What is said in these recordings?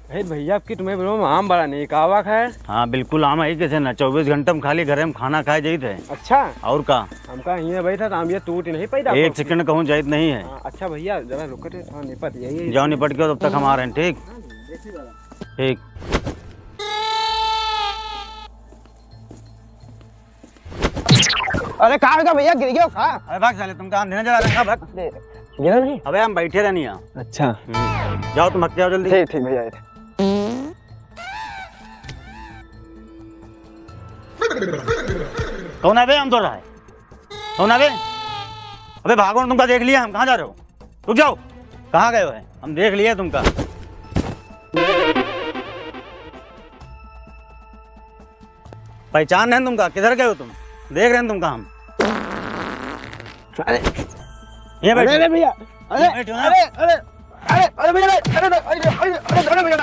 भैया आपकी तुम्हें बोलो आम बड़ा नहीं कावा खाए। हाँ बिल्कुल आम है कैसे ना 24 घंटे में खाली घर में खाना खाए जाइत है। अच्छा और का हमका यहाँ बैठा था हम ये टूट नहीं पैदा एक सेकंड कहूँ जाइत नहीं है। अच्छा भैया जरा रुको थोड़ा निपट यही जाओ निपट के तब तक हम आ रहे हैं। ठीक ठीक। अरे कहाँ का भैया गिर गया खा। अरे भाग साले तुम कहाँ देने जा रहे हैं भाग। गिरा नहीं। अबे हम बैठे रहनी यहाँ। अच्छा जाओ तुम हट जाओ जल्दी। ठीक ठीक भैया। कौन है बे हम तो रहा है कौन है बे। अबे भागो तुमका देख लिया हम कहाँ जा रहे हो। रुक जाओ कहाँ गए हो है हम देख लिए तुमका। पहचान है तुमका किधर गए हो तुम देख रहे हैं तुमका हम। अरे ये बैठो। अरे भैया अरे बैठो ना। अरे अरे अरे अरे भैया अरे अरे भैया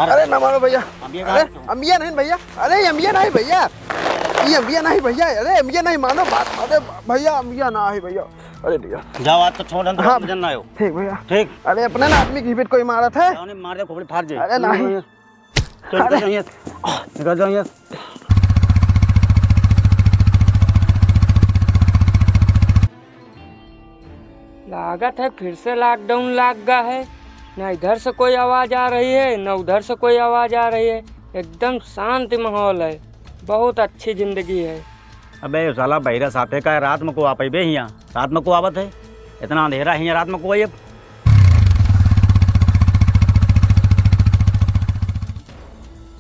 अरे ना मारो भैया। अरे अम्बिया नहीं भैया। अरे अम्बिया नहीं भैया ये अम्बिया नहीं भैया। अरे अम्बिया नहीं मानो बात। अरे भैया अम्बिया ना है भैया। अरे भैया जाओ आज तो छोड़ हम हाँ। जन ना हो। ठीक भैया ठीक अरे अपने ना आदमी की पेट कोई मारा था। जाओ ने मार दे खोपड़ी फाड़ जाए। अरे नहीं चल निकल जाओ यहाँ निकल जाओ यहाँ। लागत है फिर से लॉकडाउन लाग गया है। ना इधर से कोई आवाज़ आ रही है ना उधर से कोई आवाज़ आ रही है। एकदम शांति माहौल है। बहुत अच्छी जिंदगी है। अबे साला बहिरा साथे का है रात में को आ पाई बे यहाँ रात में को आवत है इतना अंधेरा है यहाँ रात में को आई। अब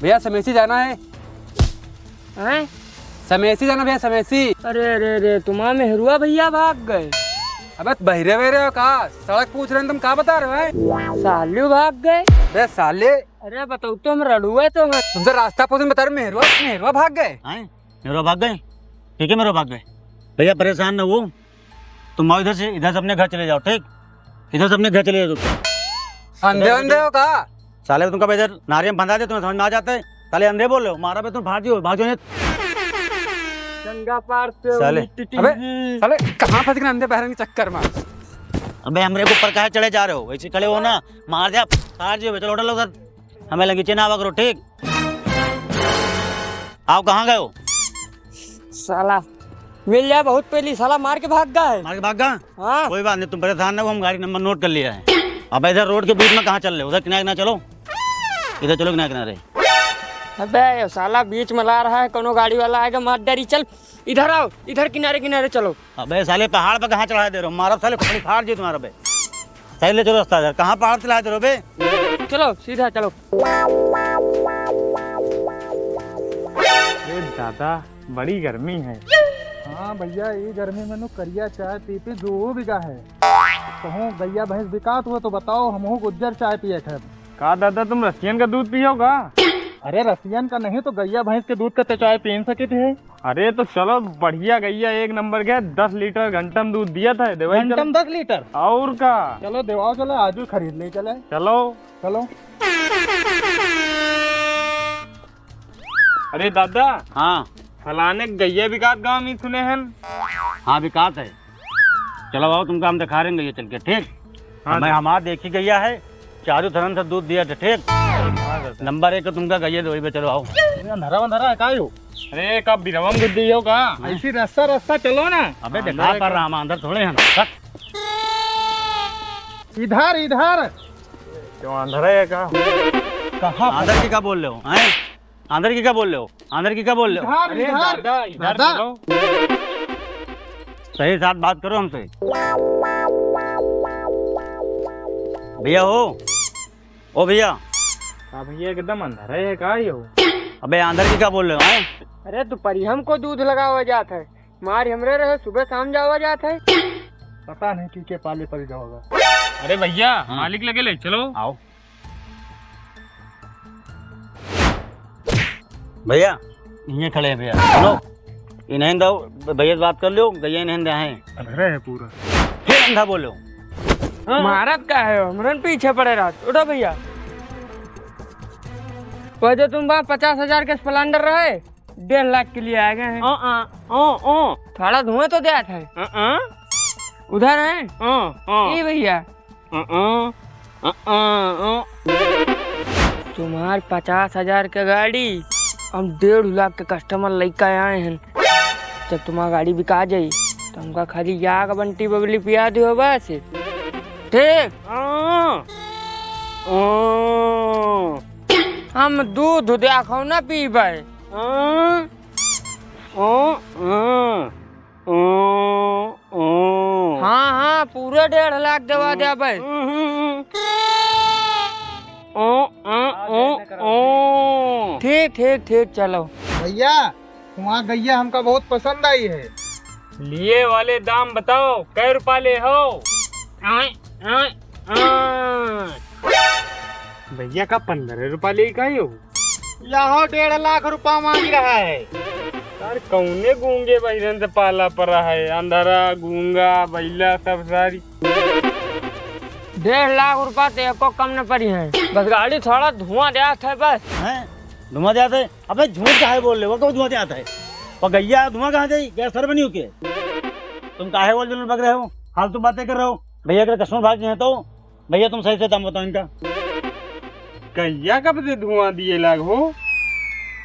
भैया समेसी जाना है। हैं? समेसी जाना भैया समेसी। अरे अरे अरे तुम्हारा मेहरुआ भैया भाग गए। अबे बहरे बहरे हो कहा सड़क पूछ रहे हैं तुम कहाँ बता रहे हो। सालू भाग गए। बे साले अरे बताओ तो हम रड़ुए तो हैं। तुमसे रास्ता पूछने बता रहे मेहरवा मेहरवा भाग गए। आए मेरा भाग गए। ठीक है मेरा भाग गए। भैया परेशान न हो तुम आओ इधर से अपने घर चले जाओ। ठीक इधर से अपने घर चले जाओ तुम। अंधे अंधे हो कहा साले तुमका इधर नारियल बंधा दे तुम्हें समझ में आ जाता है। साले अंधे बोल रहे हो मारा पे तुम फाड़ दियो भाग जाओ। गंगा पार से साले अबे साले कहाँ फंस गए अंधे बहरन के चक्कर में। अबे हमरे को ऊपर काहे चढ़े जा रहे हो वैसे खड़े हो ना मार दिया फाड़ दियो। चलो उठो उधर हमें लगी चेना करो। ठीक आप कहाँ गए हो। साला मिल जाए बहुत पहली साला मार के भाग गया है। मार के भाग गया। हाँ कोई बात नहीं तुम परेशान न हो हम गाड़ी नंबर नोट कर लिया है। अब इधर रोड के बीच में कहाँ चल रहे हो उधर किनारे किनारे चलो इधर चलो किनारे किनारे। अबे साला बीच में ला रहा है कोनो गाड़ी वाला आएगा मार डरी। चल इधर आओ इधर किनारे किनारे चलो। अबे साले पहाड़ पे कहाँ चढ़ा दे रहे हो मारा साले खोपड़ी फाड़ दी तुम्हारा बे। सही ले चलो रास्ता इधर कहाँ पहाड़ चला दे रहे हो बे। चलो सीधा चलो। दादा बड़ी गर्मी है। हाँ भैया ये गर्मी में नु करिया चाय पी पी जो बिका है। कहूँ गैया भैंस बिकात हुआ तो बताओ हम गुज्जर चाय पिए थे। का दादा तुम रसियन का दूध पियोगा। अरे रसियन का नहीं तो गैया भैंस के दूध का तो चाय पी सके थे। अरे तो चलो बढ़िया गैया एक नंबर गया 10 लीटर घंटा में दूध दिया था देवाई घंटम 10 लीटर। और का चलो देवाओ चलो आजू खरीद ले चले। चलो चलो अरे दादा हाँ फलाने गैया विकास गाँव में सुने हैं। हाँ विकास है। चलो आओ तुमको हम दिखा रहे हैं गैया चल के। ठीक हमें हमारा देखी गैया है चारों तरह से दूध दिया था। ठीक नंबर 1 तुमका गैया दो पे। चलो आओ अंधारा अंधारा है का यो। अरे कब बिरवम गुद्दी हो का ऐसी रास्ता रास्ता चलो ना। अबे दिखा कर रहा हम अंदर थोड़े हैं। इधर इधर क्यों अंधेरा है का कहाँ अंदर की क्या बोल रहे हो हैं अंदर की क्या बोल रहे हो अंदर की क्या बोल रहे हो। अरे दादा इधर दादा। चलो सही साथ बात करो हमसे। भैया हो ओ भैया। हाँ भैया एकदम अंधेरा है का यो। अबे अंदर की क्या बोल रहे हो हैं। अरे दोपहरी हमको दूध लगावा जाता है। मार हमरे रहे सुबह शाम जावा जाता है। पता नहीं कि पाले पड़ जाओगा। अरे भैया मालिक लगे ले चलो। आओ भैया ये खड़े हैं भैया। सुनो इन्हें दो भैया से बात कर लो गैया इन्हें दे हैं। अंधेरा है पूरा। फिर अंधा बोलो। महाराज का है हमरन पीछे पड़े रात। उठो भैया वो जो तुम वहाँ 50,000 के स्प्लेंडर रहे 1.5 लाख के लिए आ गए हैं। थोड़ा धुएं तो दिया था। उधर है ये भैया। तुम्हार 50,000 के गाड़ी हम 1.5 लाख के कस्टमर लेकर आए हैं। जब तुम्हारा गाड़ी बिका जाई तो हमका खाली याग बंटी बबली पिया दियो बस। ठीक। हम दूध देखो न पीबे। हाँ हाँ पूरे 1.5 लाख देवा देबे। ठीक ठीक ठीक चलो। भैया वहाँ गैया हमका बहुत पसंद आई है। लिए वाले दाम बताओ, कै रुपया ले हो? भैया का 15 रुपया ले का हो? यहाँ 1.5 लाख रुपया मांग रहा है। यार कौने गूंगे बहिरन से पाला पड़ा है, अंधारा गूंगा बैला सब सारी। 1.5 लाख रुपया तो एको कम न पड़ी है, बस गाड़ी थोड़ा धुआं दे है बस। हैं धुआं जाता है? अबे झूठ काहे बोल रहे हो? कब धुआं जाता है? और गैया धुआं कहाँ जाई? गैस सर बनी हो के? तुम काहे बोल जन बग रहे हो? फालतू बातें कर रहे हो। भैया के कस्टमर भाग गए तो भैया तुम सही से दाम बताओ इनका। कैया कब से धुआं दिए लाग हो?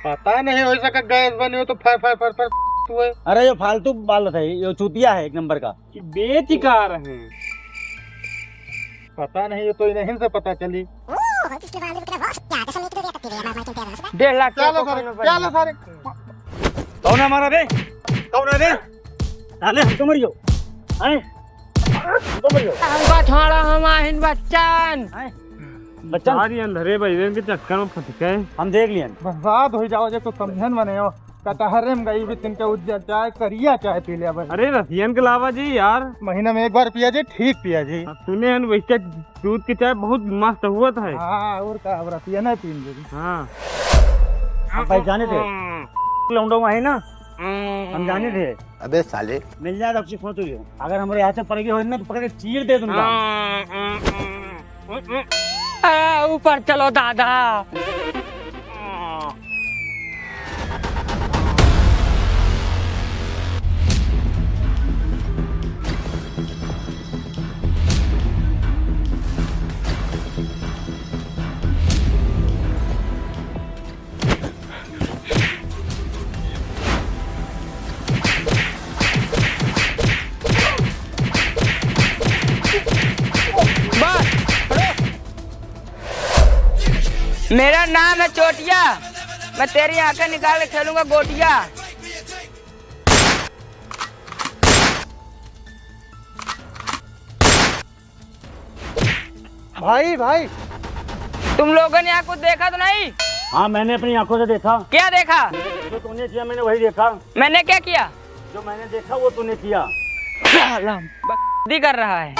पता नहीं हो सका गैस बने हो तो फर फर फर फर हुए। अरे ये फालतू बाल है, ये चूतिया है 1 नंबर का। कि बेच का रहे हैं? पता नहीं, ये तो इन्हीं से पता चली। 1.5 लाख चलो सारे कौन है हमारा रे? कौन है रे? साले हम तो मरियो हैं? हम तो मरियो हमका छोड़ा हम आहिन बच्चन। हैं? बच्चा सारी अंधेरे बहिरन के चक्कर में फंस गए। हम देख लिए। बस बात हो जाओ जे तो समझन बने हो। कटहरे में गई भी तिनके उज्जर चाय करिया चाय पी लिया बस। अरे रसियन के अलावा जी यार, महीना में 1 बार पिया जी, ठीक पिया जी। सुने हैं वैसे दूध की चाय बहुत मस्त हुआ था। हाँ और का अब रतिया ना पीन जी। हाँ हम भाई जाने थे लौंडो है ना, हम जाने थे। अबे साले मिल जाए तो फोन तो अगर हमारे यहाँ से पड़ेगी हो ना तो पकड़ के चीर दे तुमको। ऊपर चलो दादा। मेरा नाम है चोटिया, मैं तेरी आंखें निकाल के खेलूंगा गोटिया। भाई भाई तुम लोगों ने यहाँ कुछ देखा तो नहीं? हाँ मैंने अपनी आंखों से देखा। क्या देखा? जो तूने किया मैंने वही देखा। मैंने क्या किया? जो मैंने देखा वो तूने किया। बकवास कर रहा है।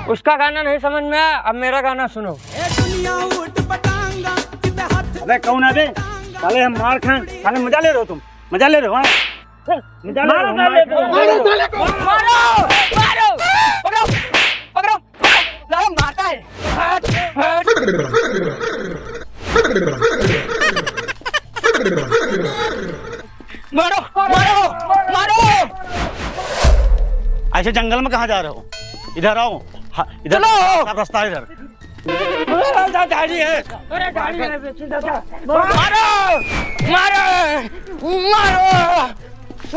उसका गाना नहीं समझ में आया, अब मेरा गाना सुनो। अबे कौन है बे? साले हम मार खाएं, साले मजा ले रहे हो तुम? मजा ले रहे हो? हाँ मजा ले रहे हो? मारो मारो पकड़ो पकड़ो पकड़ो, मारता है। मारो मारो मारो। ऐसे जंगल में कहाँ जा रहे हो? इधर आओ। हाँ, इधर रास्ता है इधर। गाड़ी है। अरे गाड़ी है, मारो मारो मारो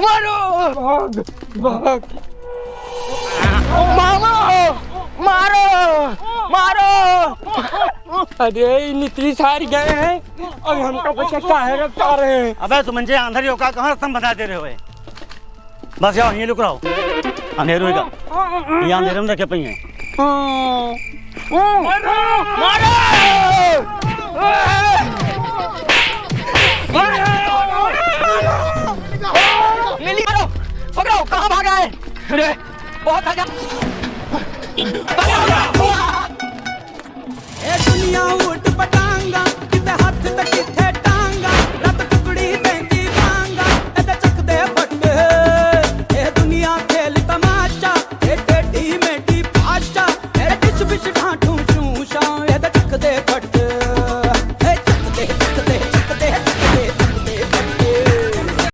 मारो। भाग भाग। मारो मारो मारो। अरे इतनी सारी गए हैं और हमको बच्चा काहे रखा रहे हैं? अबे तुम मुझे अंधेरी होगा कहाँ रास्ता बता दे रहे हो? बस जाओ यहीं रुक रहो, अंधेर होगा। ये अंधेरे में रखे पई हैं। मारो मारो मिली मारो। पकड़ो, कहाँ भागा है? अरे बहुत आजा।